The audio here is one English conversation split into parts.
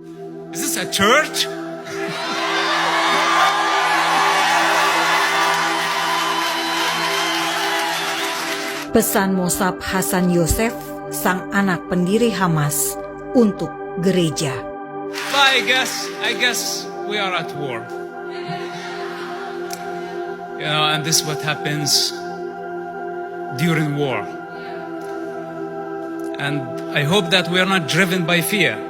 Is this a church? Pesan Mossab Hasan Yosef, sang anak pendiri Hamas, untuk gereja. I guess we are at war. And this is what happens during war. And I hope that we are not driven by fear.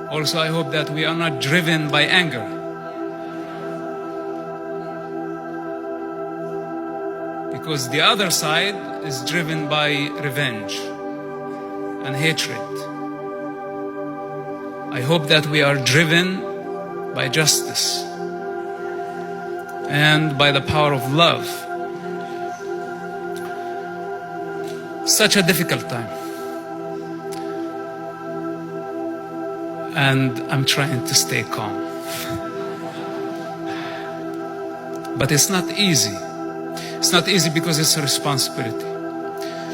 Also, I hope that we are not driven by anger. Because the other side is driven by revenge and hatred. I hope that we are driven by justice and by the power of love. Such a difficult time. And I'm trying to stay calm. But it's not easy. It's not easy because it's a responsibility,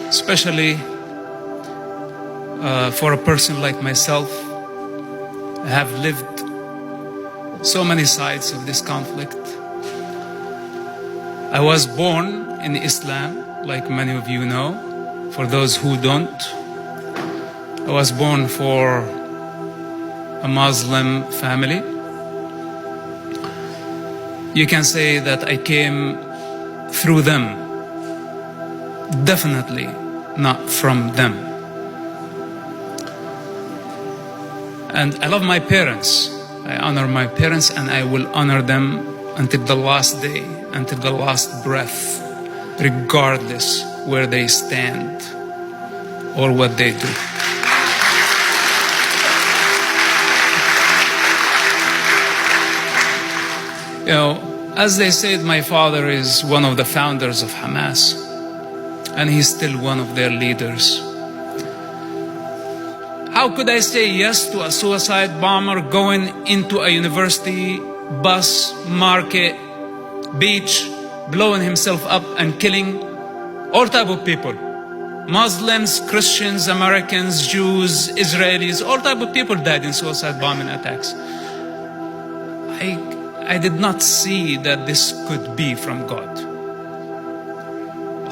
especially for a person like myself. I have lived so many sides of this conflict. I was born in Islam, like many of you know. For those who don't, I was born for a Muslim family. You can say that I came through them, definitely not from them. And I love my parents. I honor my parents, and I will honor them until the last day, until the last breath, regardless where they stand or what they do. You know, as they said, my father is one of the founders of Hamas, and he's still one of their leaders. How could I say yes to a suicide bomber going into a university, bus, market, beach, blowing himself up and killing all type of people? Muslims, Christians, Americans, Jews, Israelis, all type of people died in suicide bombing attacks. I did not see that this could be from God.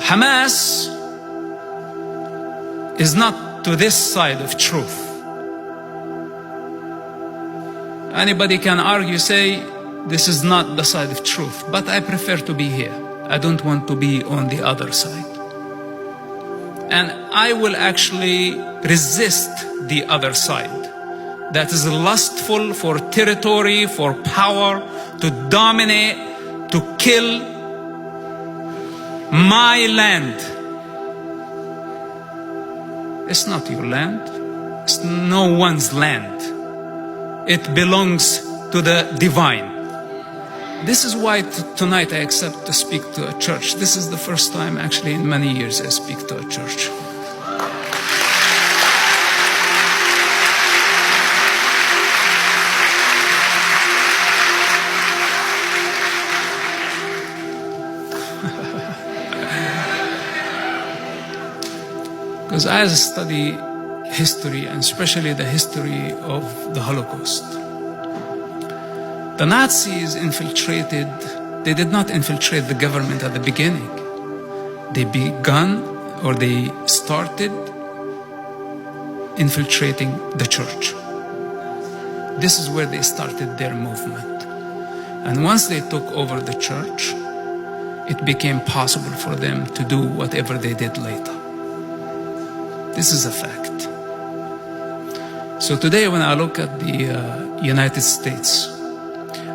Hamas is not to this side of truth. Anybody can argue, say, this is not the side of truth, but I prefer to be here. I don't want to be on the other side. And I will actually resist the other side that is lustful for territory, for power, to dominate, to kill my land. It's not your land. It's no one's land. It belongs to the divine. This is why tonight I accept to speak to a church. This is the first time actually in many years I speak to a church. Because as I study history, and especially the history of the Holocaust, the Nazis infiltrated, they did not infiltrate the government at the beginning. They started infiltrating the church. This is where they started their movement. And once they took over the church, it became possible for them to do whatever they did later. This is a fact. So today when I look at the United States,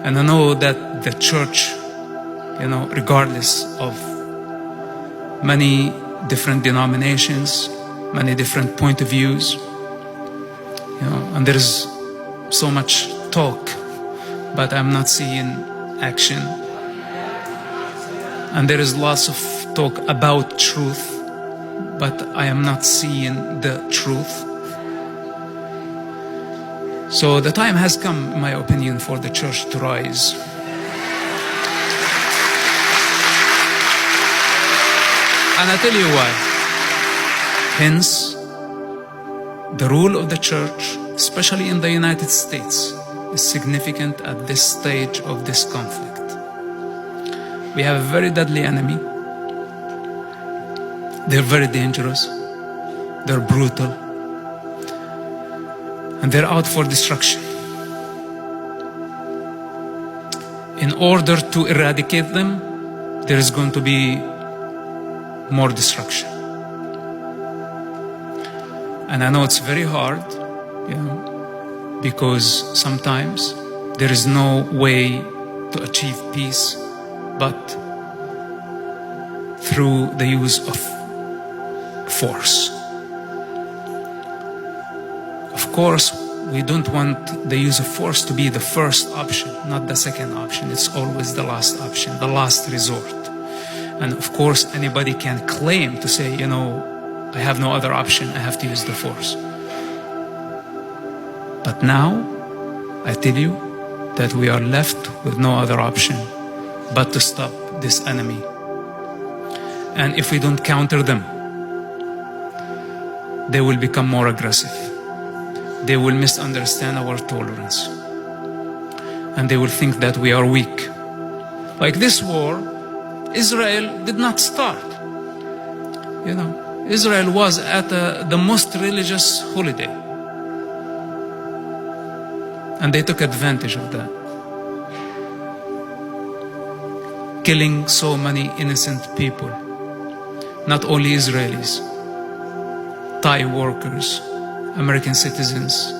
and I know that the church, regardless of many different denominations, many different point of views, and there is so much talk, but I'm not seeing action. And there is lots of talk about truth, but I am not seeing the truth. So the time has come, in my opinion, for the church to rise. And I tell you why. Hence, The role of the church, especially in the United States, is significant at this stage of this conflict. We have a very deadly enemy. They're very dangerous. They're brutal. And they're out for destruction. In order to eradicate them, there is going to be more destruction. And I know it's very hard, because sometimes there is no way to achieve peace but through the use of force. Of course, we don't want the use of force to be the first option, not the second option. It's always the last option, the last resort. And of course, anybody can claim to say, I have no other option, I have to use the force. But now, I tell you that we are left with no other option but to stop this enemy. And if we don't counter them, they will become more aggressive. They will misunderstand our tolerance. And they will think that we are weak. Like this war, Israel did not start. Israel was at the most religious holiday. And they took advantage of that. Killing so many innocent people. Not only Israelis, Thai workers, American citizens,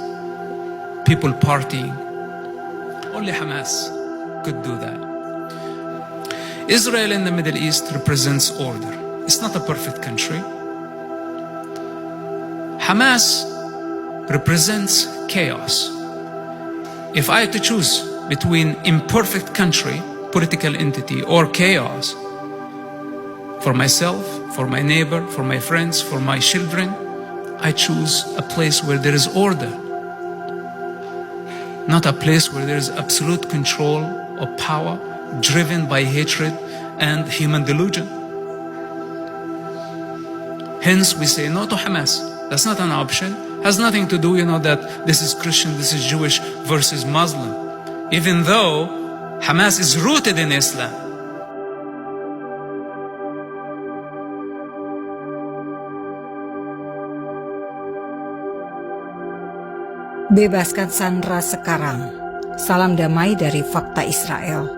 people partying. Only Hamas could do that. Israel in the Middle East represents order. It's not a perfect country. Hamas represents chaos. If I had to choose between imperfect country, political entity, or chaos, for myself, for my neighbor, for my friends, for my children, I choose a place where there is order. Not a place where there is absolute control of power, driven by hatred and human delusion. Hence, we say no to Hamas. That's not an option. Has nothing to do, that this is Christian, this is Jewish versus Muslim. Even though Hamas is rooted in Islam. Bebaskan Sandra sekarang. Salam damai dari Fakta Israel.